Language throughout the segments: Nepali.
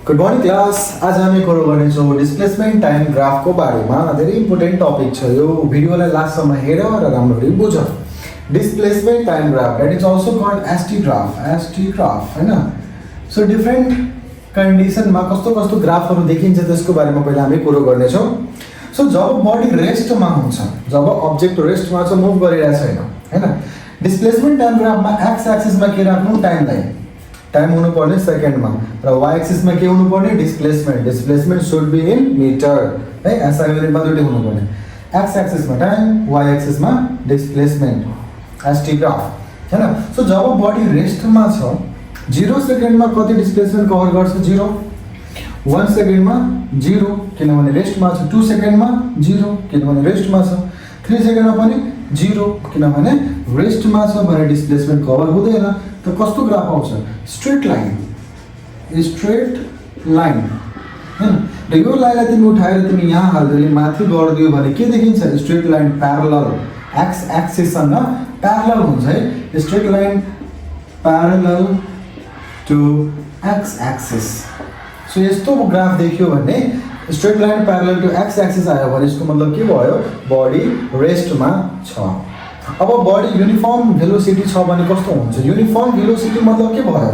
Good morning class. आज हामी कुरो गर्नेछौँ डिस्प्लेसमेन्ट टाइम ग्राफको बारेमा। धेरै इम्पोर्टेन्ट टपिक छ यो। भिडियोलाई लास्टसम्म हेर र राम्ररी बुझ। Displacement time graph that is also called ST graph हैन। सो डिफ्रेन्ट कन्डिसनमा कस्तो कस्तो ग्राफहरू देखिन्छ त्यसको बारेमा पहिला हामी कुरो गर्नेछौँ। सो जब बडी रेस्टमा हुन्छ, जब अब्जेक्ट रेस्टमा छ, मुभ गरिरहेको छैन हैन, डिस्प्लेसमेन्ट टाइम ग्राफमा एक्स एक्सिसमा के राख्नु, टाइम हुनुपर्ने सेकेन्डमा, र वाइ एक्सिसमा के हुनुपर्ने, displacement should be in metre है। एसआई युनिटमा दुईटै हुनुपर्ने। एक्स एक्सिसमा टाइम, वाइ एक्सिसमा डिस्प्लेसमेन्ट, एसटी ग्राफ हैन। सो जब बडी रेस्टमा छ, 0 सेकेन्डमा कति डिस्प्लेसमेन्ट कभर गर्छ, 0। 1 सेकेन्डमा 0 किनभने रेस्टमा छ। 2 सेकेन्डमा 0 किनभने रेस्टमा छ। 3 सेकेन्डमा पनि 0 किनभने रेस्टमा छ भने डिस्प्लेसमेन्ट कभर हुँदैन। त कस्तो ग्राफ आउँछ, स्ट्रेट लाइन हैन। र यो लाइनलाई तिमी उठाएर तिमी यहाँ हाल्दै माथि गरिदियो भने के देखिन्छ, स्ट्रेट लाइन प्यारलल एक्स एक्सिससँग प्यारलल हुन्छ है। Straight line parallel to X axis. So यस्तो ग्राफ देखियो भने, straight line parallel to X axis आयो भने यसको मतलब के भयो, बडी रेस्टमा छ। अब बडी युनिफर्म भेलोसिटी छ भने कस्तो हुन्छ, युनिफर्म भेलोसिटी मतलब के भयो,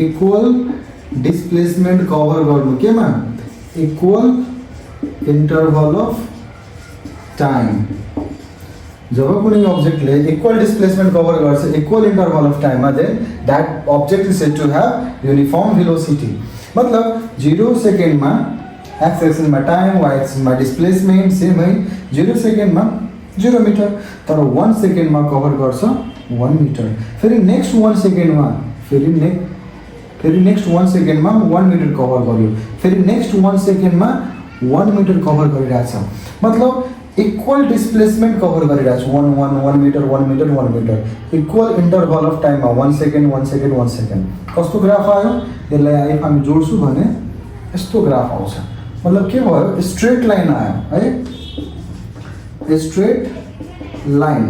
इक्वल डिस्प्लेसमेन्ट कभर गर्नु केमा, इक्वल इन्टरभल अफ टाइम। जब कुनै अब्जेक्टले इक्वल डिस्प्लेसमेन्ट कभर गर्छ इक्वल इन्टरभल अफ टाइममा, then that object is said to have uniform velocity. मतलब 0 सेकेन्डमा एक्स एक्सिसमा टाइम, वाइ एक्सिसमा डिस्प्लेसमेन्ट सेम है। 0 सेकेन्डमा 0 मिटर, तर 1 सेकेन्डमा कभर गर्छ 1 मिटर। फेरि नेक्स्ट 1 सेकेन्डमा फेरि नेक्स्ट 1 सेकेन्डमा 1 मिटर कभर गर्यो। फेरि नेक्स्ट 1 सेकेन्डमा 1 मिटर कभर गरिरहेछ। मतलब इक्वल डिस्प्लेसमेन्ट कभर गरिरहेछ, 1 metre 1 metre 1 metre, equal interval of टाइममा 1 सेकेन्ड 1 सेकेन्ड 1 सेकेन्ड। कस्तो ग्राफ आयो, यसलाई इफ हामी जोड्छु भने यस्तो ग्राफ आउँछ। मतलब के भयो, स्ट्रेट लाइन आयो है। स्ट्रेट लाइन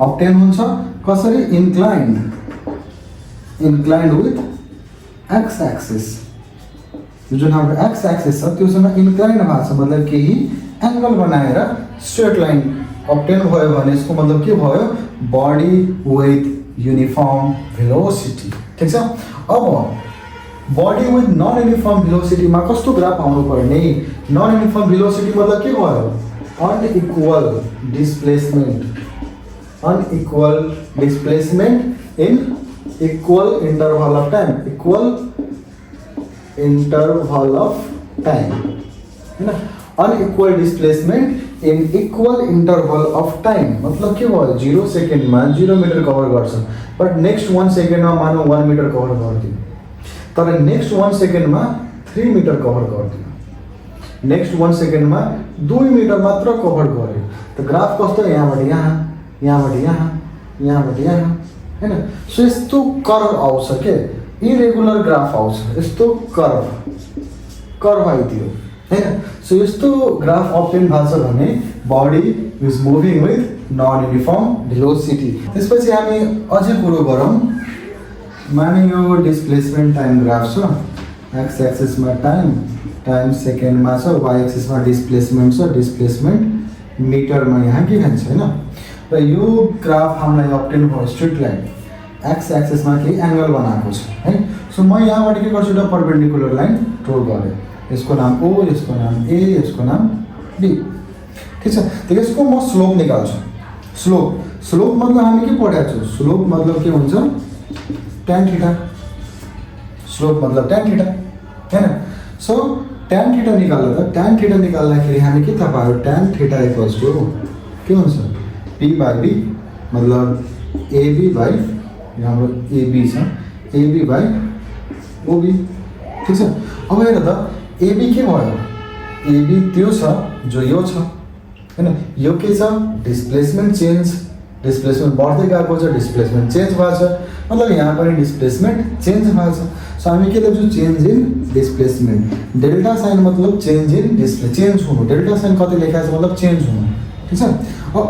अब्टेन हुन्छ कसरी, इन्क्लाइन्ड विथ एक्स एक्सिस। जुन हाम्रो एक्स एक्सिस छ त्योसँग इन्क्लाइन्ड भएको छ, मतलब केही एङ्गल बनाएर स्ट्रेट लाइन अब्टेन भयो भने यसको मतलब के भयो, बडी विथ युनिफर्म भेलोसिटी। ठिक छ। अब बडी विथ नन युनिफर्म भेलोसिटीमा कस्तो ग्राफ आउनु पर्ने, नन युनिफर्म भेलोसिटी मतलब के भयो, unequal displacement in equal interval of time, है ना। unequal displacement in equal interval of time मतलब के भयो, 0 सेकेन्डमा 0 मिटर कभर गर्छ, बट नेक्स्ट 1 सेकेन्डमा मानौ 1 मिटर कभर गरिदियो, तर नेक्स्ट 1 सेकेन्डमा 3 मिटर कभर गरिदियो, नेक्स्ट 1 सेकेन्डमा 2 मिटर मात्र कभर गर्यो। त ग्राफ कस्तो, यहाँबाट यहाँ, यहाँबाट यहाँ, यहाँबाट यहाँ हैन। सो यस्तो कर्भ आउँछ के, इरेगुलर ग्राफ आउँछ, यस्तो कर्भ आइदियो हैन। सो यस्तो ग्राफ अब्टेन भएको छ भने body is moving with non uniform velocity. त्यसपछि हामी अझै कुरो गरौँ। माने यो डिस्प्लेसमेन्ट टाइम ग्राफ छ, एक्स एक्सिसमा टाइम सेकेन्डमा छ, वाइ एक्सिसमा डिस्प्लेसमेन्ट छ, डिस्प्लेसमेन्ट मिटरमा यहाँ के भन्छ हैन। र यो ग्राफ हामीलाई अब्टेन भयो, स्ट्रेट लाइन एक्स एक्सिसमा केही एङ्गल बनाएको छ है। सो म यहाँबाट के गर्छु, एउटा परपेन्डिकुलर लाइन ड्र गरेँ, यसको नाम ओ, यसको नाम ए, यसको नाम बी। ठिक छ। त यसको म स्लोप निकाल्छु। स्लोप मतलब हामी के पढाएको छौँ, स्लोप मतलब के हुन्छ, tan थीटा। स्लोप मतलब tan थीटा हैन। सो tan थीटा निकाल्दाखेरि हामी के थाहा पायो, tan थीटा इक्वल्स टु के हुन्छ, p बाई b, मतलब ab बाई हाम्रो ab छ, ab बाई ob। ठिक छ। अब हेर त ab के भयो, ab त्यो छ जो यो छ हैन। यो के छ, डिस्प्लेसमेन्ट चेन्ज, डिस्प्लेसमेन्ट बढ्दै गएको छ, डिस्प्लेसमेन्ट चेन्ज भएको छ, मतलब यहाँ पनि डिस्प्लेसमेन्ट चेन्ज भएको छ। सो हामी के लेख्छौँ, change in displacement. Delta sign मतलब चेन्ज इन डिस्प्ले, चेन्ज हुनु। डेल्टा साइन कति लेखाएको छ, मतलब चेन्ज हुनु। ठिक छ। अब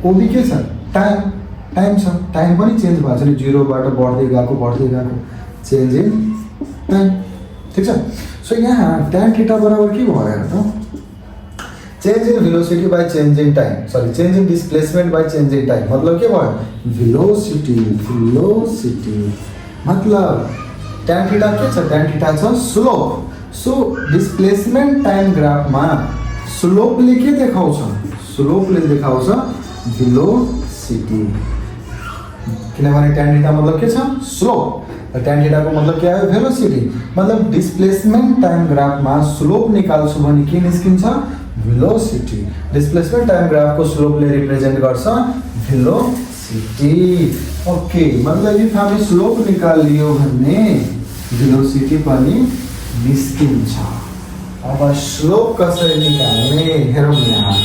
ओबी के छ, टाइम छ, टाइम पनि चेन्ज भएको छ नि, 0बाट बढ्दै गएको चेन्ज इन टाइम ठीक छ। सो यहाँ tan थीटा बराबर के भयो हेर त, change in velocity by change in time, sorry change in displacement by change in time, मतलब के भयो वेलोसिटी मतलब tan थीटा के छ, tan थीटा छ स्लोप। सो डिस्प्लेसमेंट टाइम ग्राफमा स्लोपले के देखाउँछ, स्लोपले देखाउँछ वेलोसिटी, किनभने tan थीटा मतलब के छ स्लोप, tan थीटा को मतलब क्या है वेलोसिटी, मतलब डिस्प्लेसमेंट टाइम ग्राफमा स्लोप निकाल्छु भने के निस्किन्छ वेलोसिटी, डिस्प्लेसमेंट टाइम ग्राफ को स्लोपले रिप्रेजेंट गर्छ वेलोसिटी। ओके, मतलब इफ हामी स्लोप निकालियो भने वेलोसिटी पनि निस्किन्छ। अब स्लोप कसरी निकाल्ने हेरौँ यहाँ,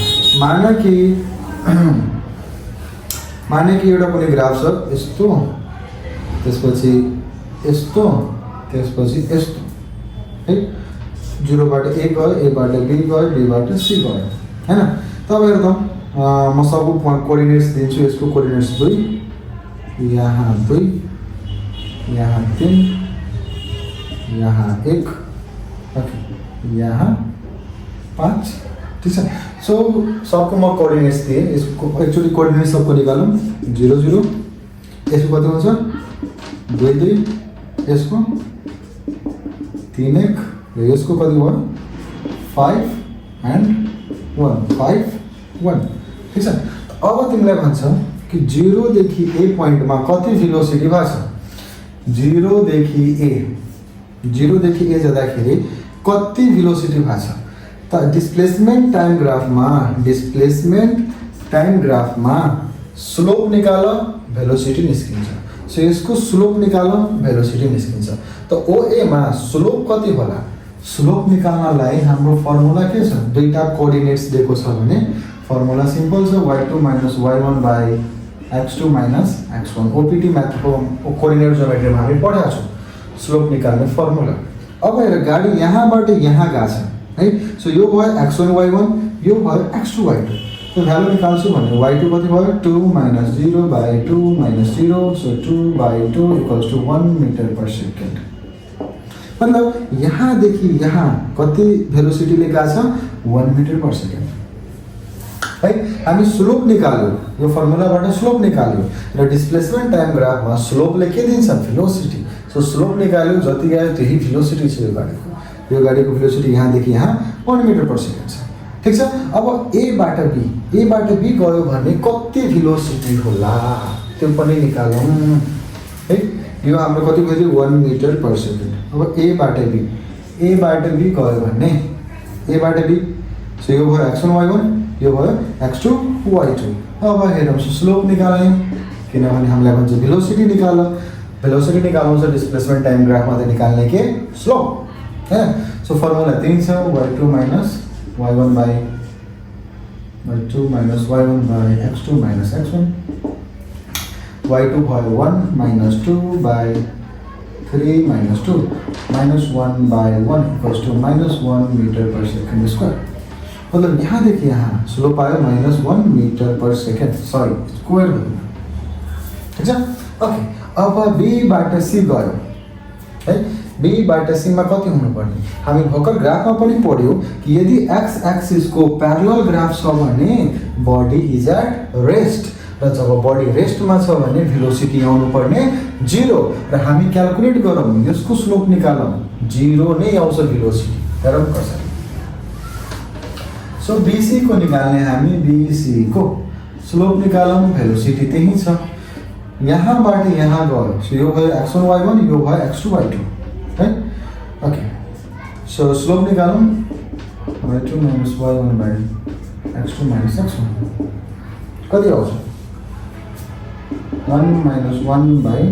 माने कि एउटा कुनै ग्राफ छ यस्तो, त्यसपछि यस्तो, त्यसपछि यस्तो है, 0 बाट A गयो, A बाट B गयो, B बाट C गयो हैन। तब हेर त म सबको कोअर्डिनेट्स दिन्छु, यसको कोअर्डिनेट्स 2, यहाँ 2, यहाँ 3, यहाँ 1, ओके यहाँ 5 ठीक छ। सो सबको म कोअर्डिनेट्स दिए, यसको एक्चुअली कोअर्डिनेट्स सबको निकालौँ 0 0, यसको कति हुन्छ 2 2, यसको 3 1, र यसको कति भयो 5 and 1 5 1 ठीक छ। अब तिमीलाई भन्छ कि 0 देखि A पोइन्टमा कति भेलोसिटी भएको छ, 0 देखि A जाँदाखेरि कति भेलोसिटी भएको छ त डिस्प्लेसमेंट टाइम ग्राफमा स्लोप निकाल भेलोसिटी निस्किन्छ। सो यसको स्लोप निकाल भेलोसिटी निस्किन्छ। त OA मा स्लोप कति होला, स्लोप निकाल्नलाई हाम्रो फर्मुला के छ, दुईटा कोअर्डिनेट्स दिएको छ भने फर्मुला सिम्पल छ y2 - y1 by x2 - x1। OPT म्याथको coordinate ज्योमेट्रीमा हामी पढाएको छौँ स्लोप निकाल्ने फर्मुला। अब हेर गाडी यहाँबाट यहाँ गएको छ है, सो यो भयो x1 y1, यो भयो x2 y2। तो भ्यालु निकाल्छु भने y2 कति भयो 2 - 0 by 2 - 0, so 2/2 = 1 metre per second. मतलब यहाँदेखि यहाँ कति भेलोसिटी गएको छ 1 मीटर पर सेकेन्ड है। हामी स्लोप निकाल्यो, यो फर्मुलाबाट स्लोप निकाल्यो र डिस्प्लेसमेन्ट टाइम ग्राफमा स्लोपले के दिन्छ भेलोसिटी। सो स्लोप निकाल्यो, जति गयो त्यही भेलोसिटी छ यो गाडीको भेलोसिटी यहाँदेखि यहाँ 1 मीटर पर सेकेन्ड छ ठीक छ। अब A बाट B गयो भने कति भेलोसिटी होला त्यो पनि निकालौँ है। यो हाम्रो कति भयो 1 मीटर पर सेकेन्ड। अब A बाट B गयो भने A बाट B, सो यो भयो x1 y1, यो भयो x2 y2। अब हेरौँ स्लोप निकाल्ने, किनभने हामीलाई भन्छ भेलोसिटी निकाल, भेलोसिटी निकाल्नु छ डिस्प्लेसमेन्ट टाइम ग्राफमा त निकाल्ने के स्लोप है। सो फर्मुला 3 छ y2 - y1 by x2 - x1, y2 भयो 1 - 2 by 3 - 2 -1 by 1 = -1 metre per second square. मतलब यहाँदेखि यहाँ स्लोप आयो -1 metre per second, sorry square भयो ठीक छ। ओके, अब B बाट C गयो है, B बाट C मा कति हुनुपर्ने, हामी भर्खर ग्राफमा पनि पढ्यो कि यदि x एक्सिस को प्यारलल ग्राफ छ भने बडी इज एट रेस्ट, र जब बडी रेस्टमा छ भने भेलोसिटी आउनु पर्ने 0, र हामी क्याल्कुलेट गरौँ यसको स्लोप निकालौँ 0 नै आउँछ भेलोसिटी। हेरौँ कसरी। सो BC को निकाल्ने हामी, BC को स्लोप निकालौँ, भेलोसिटी त्यही छ, यहाँबाट यहाँ गयो, सो यो भयो x1 y1, यो भयो x2 y2 है। ओके, सो स्लोप निकालौँ y2 - y1 by x2 - x1 कति आउँछ 1 - 1 बाई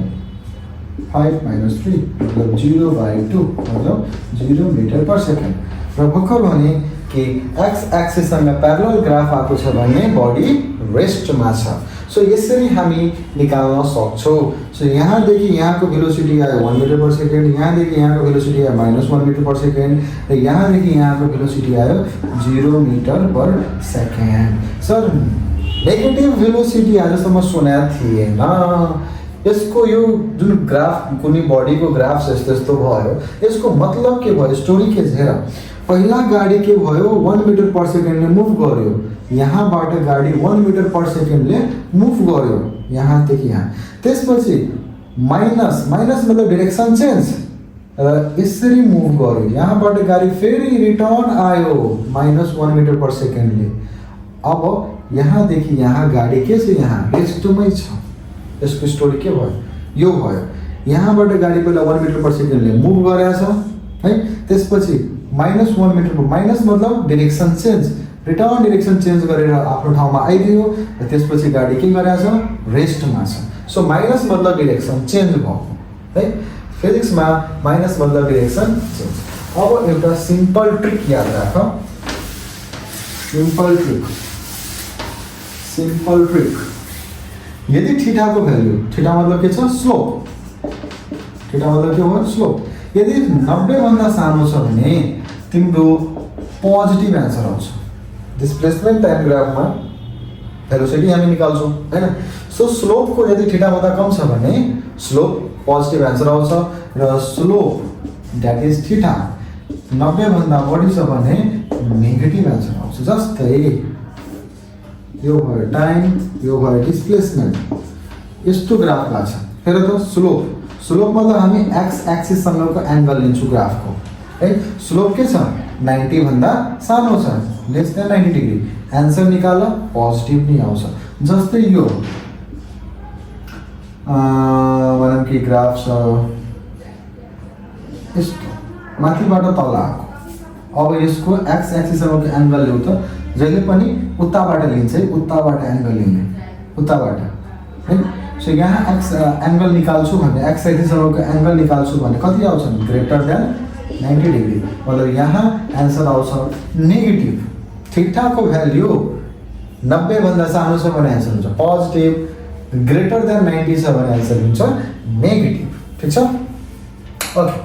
5 - 3 मतलब 0/2 मतलब 0 मीटर पर सेकेन्ड। र भर्खर भने कि x एक्सिससँग प्यारलल ग्राफ आएको छ भने बडी रेस्टमा छ। सो यसरी हामी निकाल्न सक्छौँ। सो यहाँदेखि यहाँको भेलोसिटी आयो 1 मीटर पर सेकेन्ड, यहाँदेखि यहाँको भेलोसिटी आयो -1 मीटर पर सेकेन्ड, र यहाँदेखि यहाँको भेलोसिटी आयो 0 metre per second. Sir negative velocity आजसम्म सुनेको थिएन, यसको यो जुन ग्राफ कुनै बडीको ग्राफ यस्तो भयो, यसको मतलब के भयो, स्टोरी के छ हेर। पहिला गाडी के भयो 1 मिटर पर सेकेन्डले मुभ गर्यो, यहाँबाट गाडी 1 मिटर पर सेकेन्डले मुभ गर्यो यहाँदेखि यहाँ। त्यसपछि माइनस मतलब डिरेक्सन चेन्ज र यसरी मुभ गर्यो, यहाँबाट गाडी फेरि रिटर्न आयो -1 मिटर पर सेकेन्डले। अब यहाँदेखि यहाँ गाडी के छ, यहाँ रेस्टमै छ। यसको स्टोरी के भयो, यो भयो। यहाँबाट गाडी पहिला 1 मिटर पर सेकेन्डले मुभ गरेछ है, त्यसपछि -1 मिटर पर, माइनस मतलब direction change, return direction change गरेर आफ्नो ठाउँमा आइदियो र त्यसपछि गाडी के गरेछ, रेस्टमा छ। सो माइनस मतलब डिरेक्सन चेन्ज भयो है, फिजिक्समा माइनस मतलब डिरेक्सन चेन्ज। अब एउटा सिम्पल ट्रिक याद राख, सिम्पल ट्रिक। यदि थीटाको भ्यालु, थीटा मतलब के छ, स्लोप, थीटा मतलब के हो, स्लोप, यदि 90 भन्दा सानो छ भने तिम्रो पोजिटिभ एन्सर आउँछ। डिस्प्लेसमेन्ट टाइम ग्राफमा भेलोसिटी हामी निकाल्छौँ हैन। सो स्लोपको यदि थीटा भन्दा कम छ भने स्लोप पोजिटिभ एन्सर आउँछ र स्लोप द्याट इज थीटा 90 भन्दा बढी छ भने नेगेटिभ एन्सर आउँछ। जस्तै यो भयो टाइम, यो भयो डिस्प्लेसमेन्ट, यस्तो ग्राफ लाग्छ। हेर त स्लोप मतलब हामी एक्स एक्सिस सँगको एंगल लिन्छु ग्राफको है। स्लोप के छ, 90 भन्दा सानो छ, लेस देन 90 डिग्री। एन्सर निकाल, पोजिटिभ नै आउँछ। जस्तै यो भनौँ कि ग्राफ छ यस्तो माथिबाट तल आएको। अब यसको एक्स एक्सिससँगको एंगल ल्याउ त, जहिले पनि उताबाट लिन्छ है, उताबाट एंगल लिने, उताबाट है। सो यहाँ एक्स एंगल निकाल्छु भने, एक्स एक्सिससँगको एंगल निकाल्छु भने कति आउँछ, ग्रेटर देन 90 डिग्री। मतलब यहाँ एन्सर आउँछ नेगेटिभ। थीटाको भ्याल्यु 90 भन्दा सानो छ भने एन्सर हुन्छ पोजिटिभ, ग्रेटर देन 90 छ भने एन्सर हुन्छ नेगेटिभ। ठिक छ, ओके।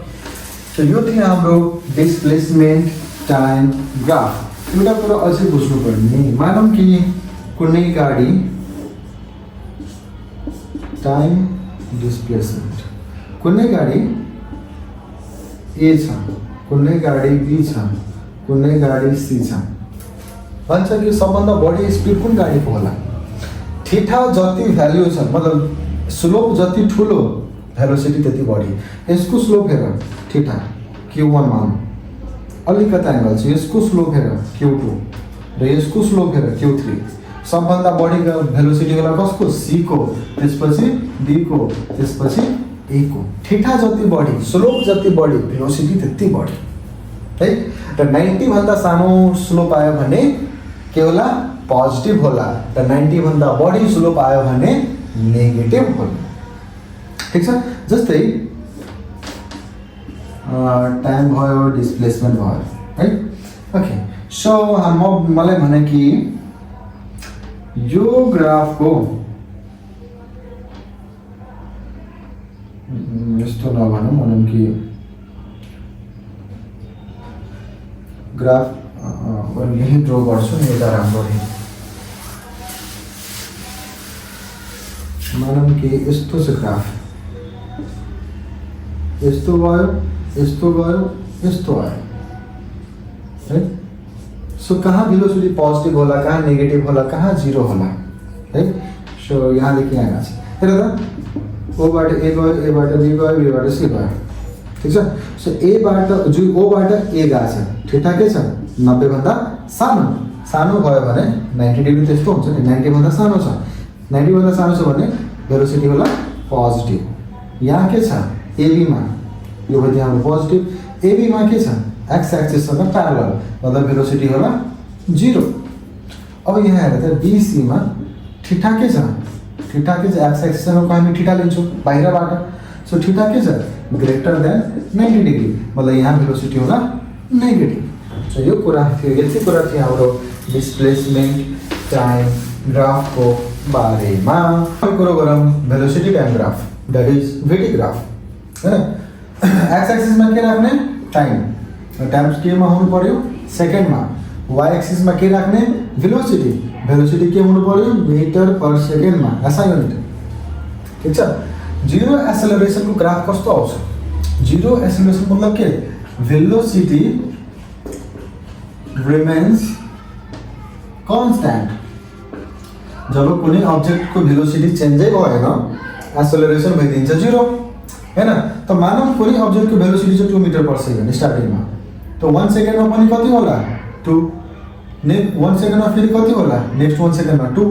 सो यो थियो हाम्रो डिस्प्लेसमेन्ट टाइम ग्राफ। एउटा कुरा अझै बुझ्नुपर्ने, मानौँ कि कुनै गाडी टाइम डिस्प्लेसमेन्ट, कुनै गाडी ए छ, कुनै गाडी बी छ, कुनै गाडी सी छ, भन्छ कि सबभन्दा बढी स्पिड कुन गाडीको होला। थीटा जति भ्याल्यु छ, मतलब स्लोप जति ठुलो भेलोसिटी त्यति बढी। यसको स्लोप हेर थीटा Q1 मान अलिकति एंगल छ, यसको स्लोप हेर Q2 र यसको स्लोप हेर Q3। सबभन्दा बढी भेलोसिटी होला कसको, C को, त्यसपछि B को, त्यसपछि A को। थीटा जति बढी, स्लोप जति बढी, भेलोसिटी त्यति बढी है। र 90 भन्दा सानो स्लोप आयो भने के होला, पोजिटिभ होला, र 90 भन्दा बढी स्लोप आयो भने नेगेटिभ होला। ठिक छ, जस्तै टाइम भयो, डिस्प्लेसमेन्ट भयो है। ओके, सो मलाई भने कि यो ग्राफको यस्तो नभनौँ, भनौँ कि ग्राफ यही ड्र गर्छु नि, एउटा राम्रो है। मानौँ कि यस्तो छ ग्राफ, यस्तो गयो, यस्तो गयो, यस्तो आयो है। सो कहाँ भेलोसिटी पोजिटिभ होला, कहाँ नेगेटिभ होला, कहाँ जिरो होला है। सो यहाँदेखि यहाँ गएको छ, हेर त, ओबाट ए गयो, एबाट बी गयो, बीबाट सी गयो। ठिक छ, सो एबाट जो ओबाट ए गएको छ, थीटा के छ, 90 भन्दा सानो भयो भने 90 डिग्री त्यस्तो हुन्छ नि। 90 भन्दा सानो छ, 90 भन्दा सानो छ भने भेलोसिटी होला पोजिटिभ। यहाँ के छ, एबीमा यो भयो हाम्रो पोजिटिभ, एबीमा के छ, एक्स एक्सिससँग प्यारलल, मतलब भेलोसिटी होला 0। अब यहाँ हेर त, बीसीमा थीटा के छ, थीटा के छ, एक्स एक्सिससँगको हामी थीटा लिन्छौँ बाहिरबाट। सो थीटा के छ, ग्रेटर देन 90 डिग्री, मतलब यहाँ भेलोसिटी होला नेगेटिभ। सो यो कुरा थियो, यति कुरा थियो हाम्रो डिस्प्लेसमेन्ट टाइम ग्राफको बारेमा। अब कुरो गरौँ velocity time graph, that is VT graph हैन। एक्स एक्सिसमा के राख्ने, टाइम, टाइम्स केमा हुनु पर्यो, सेकेन्डमा। वाइ एक्सिसमा के राख्ने, भेलोसिटी, भेलोसिटी के हुनु पर्यो, मिटर पर सेकेन्डमा, एसआई युनिट। ठिक छ, जीरो एक्सेलरेशन को ग्राफ कस्तो आउँछ? जीरो एक्सेलरेशन मतलब के? Velocity remains constant. जब कुनै अब्जेक्ट को भेलोसिटी चेन्जै भएन एक्सेलरेशन भइदिन्छ जीरो हैन। त मानौ कुनै अब्जेक्ट को भेलोसिटी चाहिँ 2 मिटर पर सेकेन्ड स्टार्टिङमा, त 1 सेकेन्डमा पनि कति होला? 2। 1 सेकेन्डमा फेरि कति होला? नेक्स्ट 1 सेकेन्डमा 2,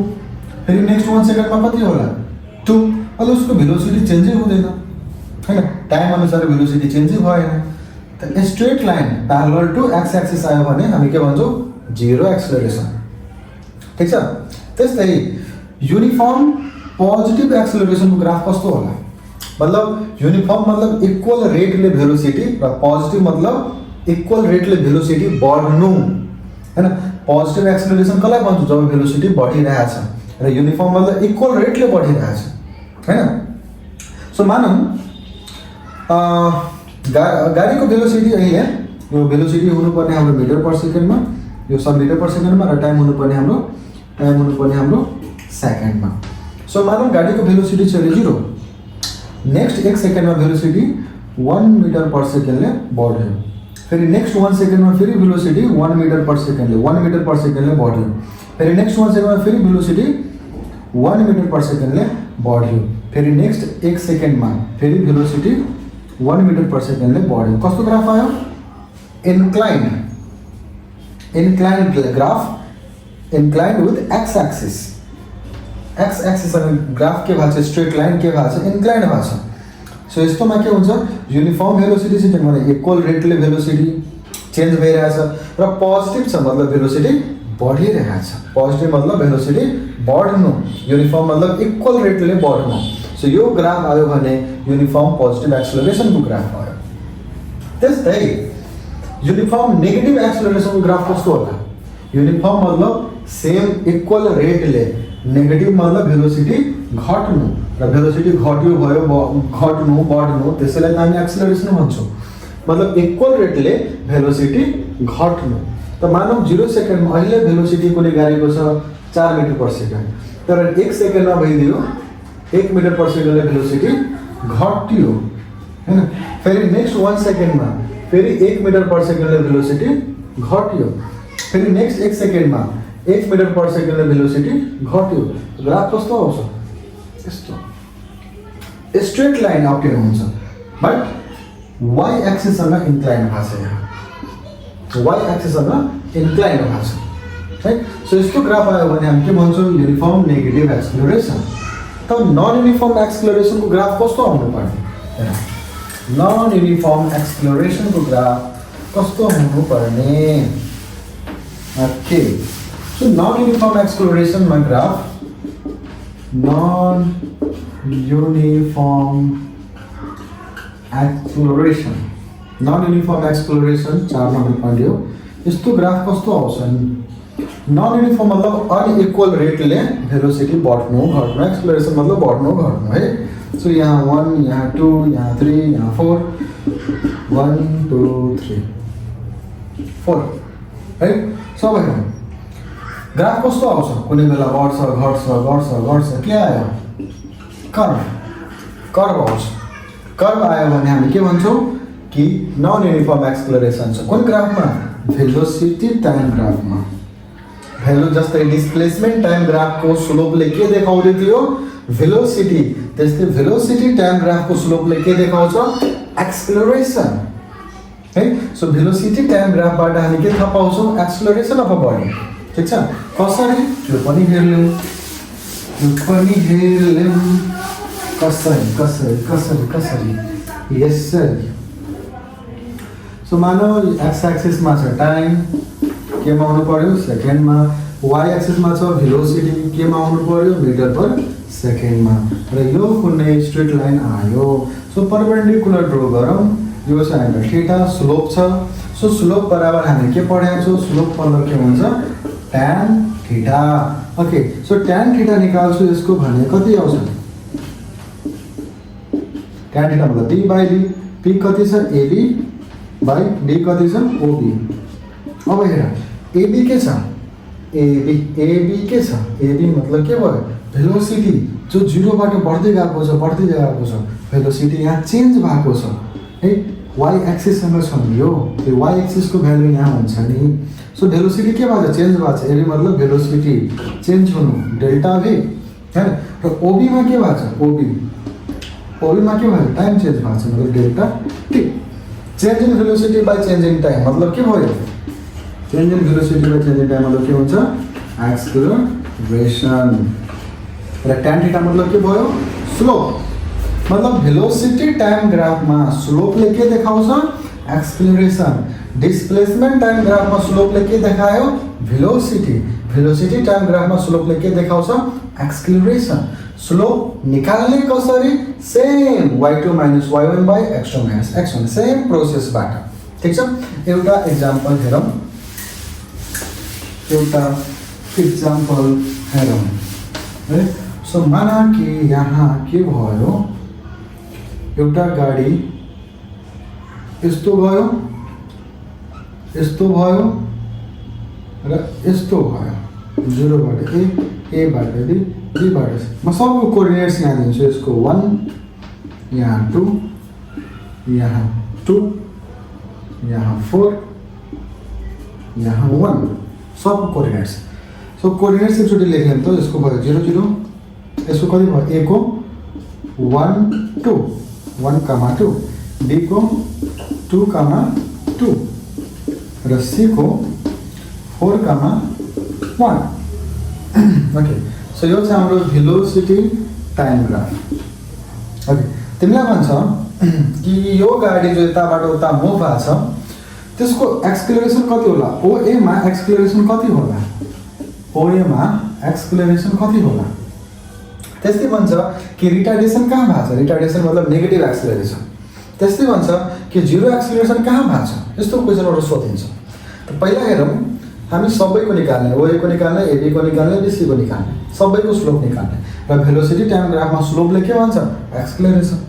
फेरि नेक्स्ट 1 सेकेन्डमा कति होला? 2। अब उसको भेलोसिटी चेन्जै हुँदैन हैन, टाइम अनुसार भेलोसिटी चेन्जै भएन। त straight line parallel to X axis आयो भने हामी के भन्छौँ? Zero acceleration. ठीक छ। त्यस्तै यूनिफर्म पोजिटिभ एक्सेलरेशन को ग्राफ कस्तो होला? मतलब यूनिफर्म मतलब इक्वल रेटले भेलोसिटी र पोजिटिभ मतलब इक्वल रेटले भेलोसिटी बढ्नु हैन। पोजिटिभ एक्सेलरेशन कसलाई भन्छ? जब भेलोसिटी बढिरहेछ, र यूनिफर्म मतलब इक्वल रेटले बढिरहेछ हैन। सो मानौ गाडीको भेलोसिटी अहिले यो भेलोसिटी हुनुपर्ने हाम्रो मिटर पर सेकेन्डमा, यो सब मिटर पर सेकेन्डमा, र टाइम हुनुपर्ने हाम्रो सेकेन्डमा। सो मानौ गाडीको भेलोसिटी छ 0, नेक्स्ट 1 सेकेन्डमा भेलोसिटी 1 मिटर पर सेकेन्डले बढ्यो, फेरि नेक्स्ट 1 सेकेन्डमा फेरि भेलोसिटी 1 मिटर पर सेकेन्डले बढ्यो, फेरि नेक्स्ट 1 सेकेन्डमा फेरि भेलोसिटी 1 मिटर पर सेकेन्डले बढ्यो, फेरि नेक्स्ट 1 सेकेन्डमा फेरि भेलोसिटी 1 मिटर पर सेकेन्डले बढ्यो। कस्तो ग्राफ आयो? Inclined graph, inclined with x axis अनि ग्राफ के भएको छ? स्ट्रेट लाइन के भएको छ? इन्क्लाइन्ड भएको छ। सो यस्तोमा के हुन्छ? युनिफर्म भेलोसिटी चाहिँ भने इक्वल रेटले भेलोसिटी चेन्ज भइरहेछ, र पोजिटिभ छ मतलब भेलोसिटी बढिरहेछ। पोजिटिभ मतलब भेलोसिटी बढ्नु, युनिफर्म मतलब इक्वल रेटले बढ्नु। सो यो ग्राफ आयो भने युनिफर्म पोजिटिभ एक्सेलरेशन को ग्राफ आयो। त्यस्तै यूनिफर्म नेगेटिभ एक्सेलरेशन को ग्राफ कस्तो होला? यूनिफर्म मतलब सेम इक्वल रेटले, नेगेटिभ मतलब भेलोसिटी घट्नु, र भेलोसिटी घट्यो भयो घट्नु बढ्नु, त्यसैलाई हामी एक्सेलरेशन भन्छौँ। मतलब इक्वल रेटले भेलोसिटी घट्नु। त मानौ 0 सेकेन्डमा अहिले भेलोसिटी कुनै गाडीको छ 4 मिटर पर सेकेन्ड, तर 1 सेकेन्डमा भइदियो 1 मिटर पर सेकेन्डले भेलोसिटी घट्यो हैन। फेरि नेक्स्ट 1 सेकेन्डमा फेरि 1 मिटर पर सेकेन्डले भेलोसिटी घट्यो, फेरि नेक्स्ट 1 सेकेन्डमा 1 मिटर पर सेकेन्डले भेलोसिटी घट्यो। ग्राफ कस्तो आउँछ? यस्तो स्ट्रेट लाइन अप्ठ्यारो हुन्छ, बट वाइ एक्सिससँग इन्क्लाइन भएको छ। यहाँ वाइ एक्सिससँग इन्क्लाइन भएको छ है। सो यस्तो ग्राफ आयो भने हामी के भन्छौँ? Uniform negative acceleration. त नन युनिफर्म एक्सेलरेशन को ग्राफ कस्तो आउनुपर्ने? नन युनिफर्म एक्सेलरेशन को ग्राफ कस्तो हुनुपर्ने? Okay, so non uniform acceleration मा graph non uniform acceleration 4 number पढ्यो। यस्तो ग्राफ कस्तो आउँछ? नन युनिफर्म मतलब अनइक्वल रेटले भेलोसिटी बढ्नु घट्नु, एक्सेलरेशन मतलब बढ्नु घट्नु है। सो यहाँ 1, यहाँ 2, यहाँ 3, यहाँ 4, 1 2 3 4 है। सबै ग्राफ कस्तो आउँछ? कुनै बेला बढ्छ घट्छ के आयो? कर्व आउँछ। कर्व आयो भने हामी के भन्छौँ कि नन युनिफर्म एक्सेलरेशन छ। कुन ग्राफमा? Velocity time ग्राफमा। भेलो जस्तै डिस्प्लेसमेन्ट टाइम ग्राफको स्लोपले के देखाउँदै थियो? भेलोसिटी। त्यस्तै भेलोसिटी टाइम ग्राफको स्लोपले के देखाउँछ? एक्सेलरेशन है। सो भेलोसिटी टाइम ग्राफबाट हामी के थाहा पाउँछौँ? Acceleration of a body. ठीक छ। कसरी? त्यो पनि हेर्लौँ कसरी यसरी। सो मानौ एक्स एक्सिसमा छ टाइम, केमा आउनु पर्यो? सेकेन्डमा। वाइ एक्सिसमा छ भेलोसिटी, केमा आउनु पर्यो? मिटर पर सेकेन्डमा। र यो कुनै स्ट्रेट लाइन आयो। सो परपेन्डिकुलर ड्र गरौँ। यो छ एंगल थीटा, स्लोप छ। सो स्लोप बराबर हामी के पढेका छौँ? स्लोप मतलब के हुन्छ? tan theta. Okay, so tan theta निकाल्छु यसको भने कति आउँछ? tan थीटा मतलब d बाइ d। p कति छ? ab बाइ d कति छ? ob। अब हेर ab के छ? ab के छ? ab मतलब के भयो? भेलोसिटी। जो 0 बाट बढ्दै गएको छ भेलोसिटी यहाँ चेन्ज भएको छ है वाई एक्सिससँग छ नि यो त्यो वाई एक्सिसको भ्यालु यहाँ हुन्छ नि सो भेलोसिटी के भएको छ चेन्ज भएको छ यसले मतलब भेलोसिटी चेन्ज हुनु डेल्टा भी हैन र ओबी मा के भएको छ ओबी मा के भयो टाइम चेन्ज भएको छ मतलब delta T change in velocity by change in time मतलब के भयो change in velocity by change in time मतलब के हुन्छ एक्सेलरेसन र tan थीटा मतलब के भयो स्लोप मतलब भेलोसिटी टाइम ग्राफमा स्लोपले के देखाउँछ एक्सेलरेसन डिस्प्लेसमेन्ट टाइम ग्राफमा स्लोपले के देखायो भेलोसिटी टाइम ग्राफमा स्लोपले के देखाउँछ एक्सेलरेसन स्लोप निकाल्ने कसरी same y2 - y1 / x2 - x1 same प्रोसेसबाट ठीक छ एउटा एक्जाम्पल हेरौँ है सो माना कि यहाँ के भयो एउटा गाडी यस्तो भयो र यस्तो भयो 0 बाट ए बाट बी बी बाट सी म सबको कोअर्डिनेट्स यहाँ दिन्छु यसको 1 यहाँ 2 यहाँ 2 यहाँ 4 यहाँ 1 सबको कोअर्डिनेट्स सो कोअर्डिनेट्स एकचोटि लेख्यौँ त यसको भयो 0 0 यसको कति भयो ए को 1 2 1, 2 बी को 2, 2 र सी को 4, 1 ओके सो यो चाहिँ हाम्रो भेलोसिटी टाइम ग्राफ ओके तिमीलाई भन्छ कि यो गाडी जो यताबाट उता मुभ भएको छ त्यसको एक्सेलरेसन कति होला ओए मा एक्सेलरेसन कति होला त्यस्तै भन्छ कि रिटार्डेसन कहाँ भएको छ रिटार्डेसन मतलब नेगेटिभ एक्सेलरेसन त्यस्तै भन्छ कि जीरो एक्सेलरेसन कहाँ भएको छ यस्तो क्वेसनहरु सोधिन्छ त पहिला हेरौँ हामी सबैको निकाल्ने ओए को निकाल्ने एबी को निकाल्ने बीसी को निकाल्ने सबैको स्लोप निकाल्ने र भेलोसिटी टाइम ग्राफमा स्लोपले के भन्छ एक्सेलरेसन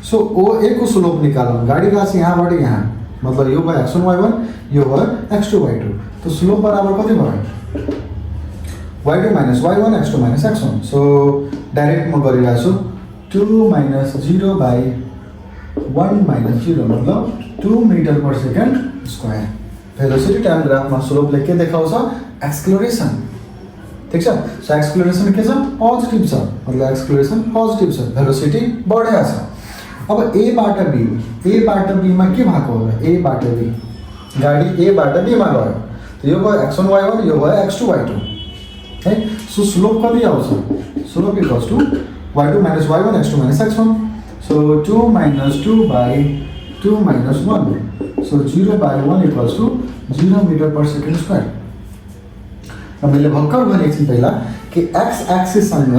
सो ओए को स्लोप निकालौँ गाडी गएको छ यहाँबाट यहाँ मतलब यो भयो x1 y1 यो भयो x2 y2 तो स्लोप बराबर कति भयो y2 - y1 x2 - x1 so direct म गरिरहेछु 2 - 0 / 1 - 0 मतलब 2 metre per second square velocity time ग्राफमा स्लोपले के देखाउँछ एक्सेलरेसन ठीक छ सो एक्सेलरेसन के छ पोजिटिभ छ मतलब एक्सेलरेसन पोजिटिभ छ भेलोसिटी बढेको छ अब ए बाट बी मा के भएको होला ए बाट बी गाडी ए बाट बी मा गयो त यो भयो x1 y1 यो भयो x2 y2 है सो स्लोप कति आउँछ slope equals to y2 - y1 x2 - x1 so 2 - 2 / 2 - 1 so 0 / 1 equals to 0 metre per second square र मैले भर्खर भनेको थिएँ पहिला कि एक्स एक्सिससँग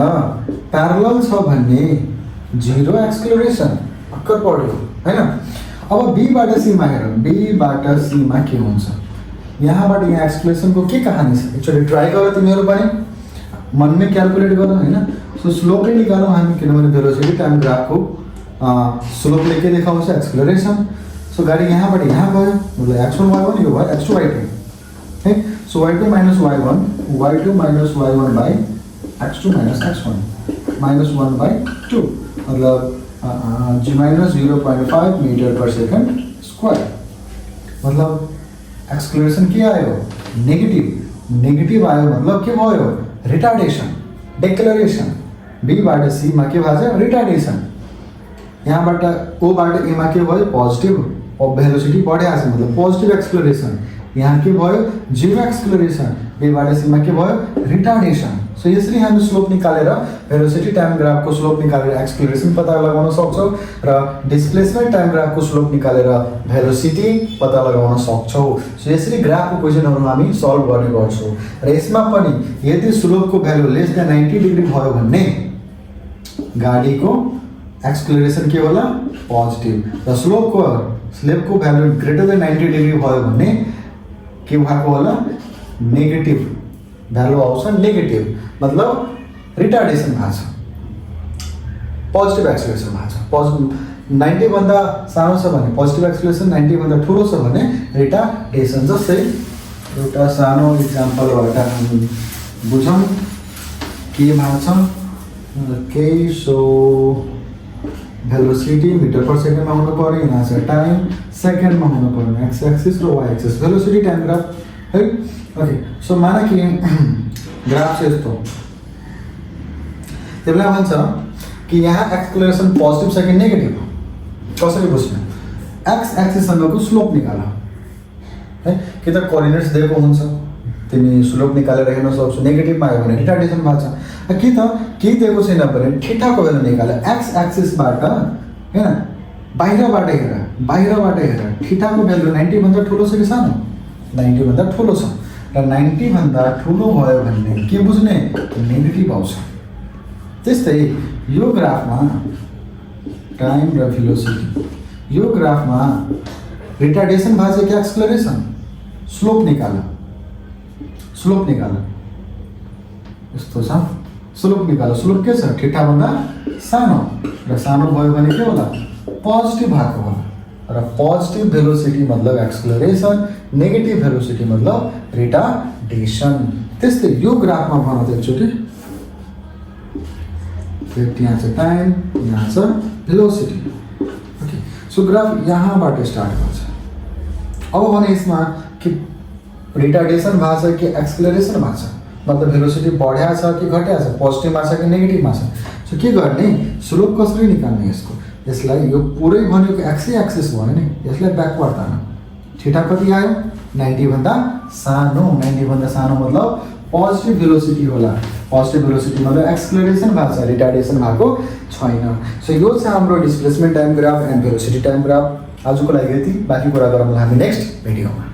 प्यारलल छ भन्ने जीरो एक्सेलरेसन भर्खर पढ्यो हैन अब बी बाट सी मा हेरौँ बी बाट सी मा के हुन्छ यहाँबाट यहाँ एक्सेलरेसनको के कहानी छ एकचोटि ट्राई गर तिमीहरु पनि मनमै क्याल्कुलेट गर हैन सो स्लोपले निकालौँ हामी किनभने भेलोसिटी टाइम ग्राफको स्लोपले के देखाउँछ एक्सेलरेसन सो गाडी यहाँबाट यहाँ गयो मतलब x1 y1 यो भयो x2 y2 है so y2 - y1 y2 - y1 / x2 - x1 -1/2 मतलब -0.5 मीटर पर सेकेन्ड स्क्वायर मतलब एक्सेलरेसन के आयो नेगेटिभ आयो मतलब के भयो रिटार्डेसन डेक्लेरेसन बी बाट सी मा के भएको छ रिटार्डेसन यहाँबाट ओ बाट ए मा के भयो पोजिटिभ और भेलोसिटी बढेको छ मतलब पोजिटिभ एक्सेलरेसन यहाँ के भयो जीरो एक्सेलरेसन बी बाट सी मा के भयो रिटार्डेसन सो यसरी हामी स्लोप निकालेर भेलोसिटी टाइम ग्राफको स्लोप निकालेर एक्सेलरेसन पत्ता लगाउन सक्छौं र डिस्प्लेसमेन्ट टाइम ग्राफको स्लोप निकालेर भेलोसिटी पत्ता लगाउन सक्छौं सो यसरी ग्राफको क्वेशनहरु हामी सल्भ गर्ने गर्छौं र यसमा पनि यदि स्लोपको भ्यालु लेस देन 90 डिग्री भयो भने गाडीको एक्सेलरेसन के होला पोजिटिभ र स्लोपको भ्यालु ग्रेटर देन 90 डिग्री भयो भने के भएको होला नेगेटिभ भ्यालु आउँछ नेगेटिभ मतलब रिटार्डेसन भएको छ पोजिटिभ एक्सेलरेसन भएको छ पोजिटिभ 90 भन्दा सानो छ भने पोजिटिभ एक्सेलरेसन 90 भन्दा ठूलो छ भने रिटार्डेसन जस्तै एउटा सानो एक्जाम्पलबाट हामी बुझौँ के भएको छ okay so velocity metre per सेकेन्डमा हुनु पर्यो, यहाँ छ टाइम सेकेन्डमा हुनु पर्यो, एक्स एक्सिस र Y axis, velocity time graph है। ओके सो माना कि ग्राफ चाहिँ यस्तो, त्यही बेला भन्छ कि यहाँ एक्सप्लेरेसन पोजिटिभ छ कि नेगेटिभ हो, कसरी बुझ्ने, एक्स एक्सिससँगको स्लोप निकाल है, कि त कोअर्डिनेट्स दिएको हुन्छ तिमी स्लोप निकालेर हेर्न सक्छौ, नेगेटिभमा आयो भने रिटार्डेसन भएको छ, कि त केही दिएको छैन भने ठिटाको भेल्यु निकाल, एक्स एक्सिसबाट हैन बाहिरबाट हेर ठिटाको भेल्यु 90 भन्दा ठुलो छ कि सानो, 90 भन्दा ठुलो छ, र 90 भन्दा ठुलो भयो भने के बुझ्ने, नेगेटिभ आउँछ। त्यस्तै यो ग्राफमा टाइम र भेलोसिटी, यो ग्राफमा रिटार्डेसन भएको छ कि एक्सप्लेरेसन, स्लोप निकाल यस्तो छ, स्लोप निकाल, स्लोप के छ, ठिटा भन्दा सानो, र सानो भयो भने के होला, पोजिटिभ भएको होला, र पोजिटिभ भेलोसिटी मतलब एक्सप्लेरेसन, नेगेटिभ भेलोसिटी मतलब रिटार्डेसन। त्यस्तै यो ग्राफमा भनौँ त एकचोटि, यहाँ छ टाइम, यहाँ छ भेलोसिटी। ओके सो ग्राफ यहाँबाट स्टार्ट गर्छ। अब भने यसमा कि रिटार्डेसन भएको छ कि एक्सप्लेरेसन भएको छ, मतलब भेलोसिटी बढ्या छ कि घट्या छ, पोजिटिभमा छ कि नेगेटिभमा छ। सो के गर्ने, स्लोप कसरी निकाल्ने यसको, यसलाई यो पुरै भनेको एक्सै एक्सिस भयो नि, यसलाई ब्याकवर्ड तान, ठिटा कति आयो, 90 भन्दा सानो, 90 भन्दा सानो मतलब पोजिटिभ भेलोसिटी होला, पोजिटिभ भेलोसिटी मतलब एक्सप्लेरेसन भएको छ, रिटार्डेसन भएको छैन। सो यो छ हाम्रो displacement time graph and velocity time graph. आजको लागि यति, बाँकी कुरा गरौँ हामी नेक्स्ट भिडियोमा।